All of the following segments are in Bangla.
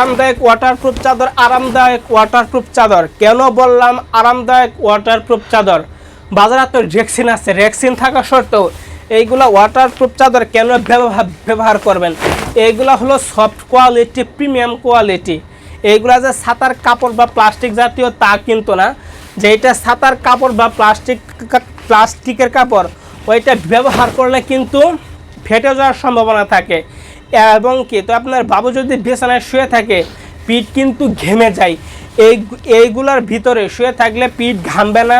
আরামদায়ক ওয়াটারপ্রুফ চাদর, আরামদায়ক ওয়াটারপ্রুফ চাদর। কেন বললাম আরামদায়ক ওয়াটারপ্রুফ চাদর? বাজারে তো রেক্সিন আছে, রেক্সিন থাকা সত্ত্বেও এইগুলা ওয়াটারপ্রুফ চাদর কেন ব্যবহার করবেন? এইগুলা হলো সফট কোয়ালিটি, প্রিমিয়াম কোয়ালিটি। এইগুলা যে ছাতার কাপড় বা প্লাস্টিক জাতীয় তা কিন্তু না, যে এটা ছাতার কাপড় বা প্লাস্টিকের কাপড়, ওইটা ব্যবহার করলে কিন্তু ফেটে যাওয়ার সম্ভাবনা থাকে। এবং কি তো আপনার বাবু যদি বিছানায় শুয়ে থাকে, পিঠ কিন্তু ঘেমে যায়। এইগুলার ভিতরে শুয়ে থাকলে পিঠ ঘামবে না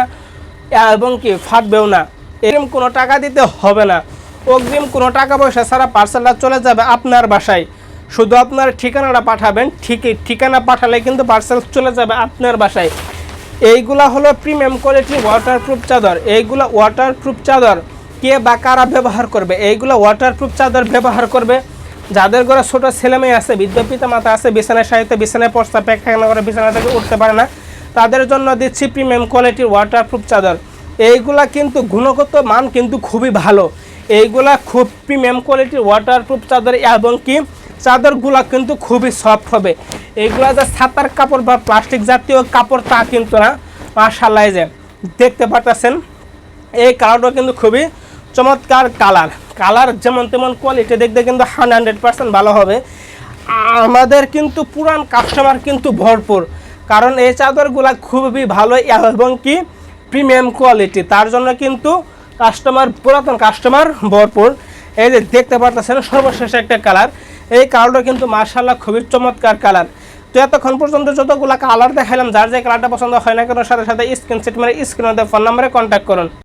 এবং কি ফাটবেও না। এরকম কোনো টাকা দিতে হবে না, অগ্রিম কোনো টাকা পয়সা ছাড়া পার্সেলটা চলে যাবে আপনার বাসায়। শুধু আপনার ঠিকানাটা পাঠাবেন, ঠিকানা পাঠালে কিন্তু পার্সেল চলে যাবে আপনার বাসায়। এইগুলা হলো প্রিমিয়াম কোয়ালিটির ওয়াটারপ্রুফ চাদর। এইগুলো ওয়াটারপ্রুফ চাদর কে বা কারা ব্যবহার করবে? এইগুলো ওয়াটারপ্রুফ চাদর ব্যবহার করবে যাদের ঘরে ছোটো ছেলেমেয়ে আছে, বৃদ্ধ পিতা মাতা আছে, বিছানায় সাহিত্য বিছানায় পড়তে পায়খানা করে বিছানা থেকে উঠতে পারে না, তাদের জন্য দিচ্ছি প্রিমিয়াম কোয়ালিটির ওয়াটারপ্রুফ চাদর। এইগুলা কিন্তু গুণগত মান কিন্তু খুবই ভালো। এইগুলা খুব প্রিমিয়াম কোয়ালিটির ওয়াটারপ্রুফ চাদর এবং কি চাদরগুলা কিন্তু খুবই সফট হবে। এইগুলা যে ছাতার কাপড় বা প্লাস্টিক জাতীয় কাপড় তা কিন্তু না। মাশাআল্লাহ, যে দেখতে পাচ্ছেন এই কালারটা কিন্তু খুবই চমৎকার কালার যেমন তেমন কোয়ালিটি দেখতে কিন্তু 100% ভালো হবে। আমাদের কিন্তু পুরান কাস্টমার কিন্তু ভরপুর, কারণ এই চাদরগুলা খুবই ভালো এবং কি প্রিমিয়াম কোয়ালিটি, তার জন্য কিন্তু পুরাতন কাস্টমার ভরপুর। এই যে দেখতে পাচ্ছেন সর্বশেষ একটা কালার, এই কালারটা কিন্তু মাশাআল্লাহ খুবই চমৎকার কালার। তো এতক্ষণ পর্যন্ত যতগুলো কালার দেখালাম, যার যে কালারটা পছন্দ হয় না কেন সাথে সাথে স্ক্রিনশট মেরে স্ক্রিনে ফোন নাম্বারে কন্ট্যাক্ট করুন।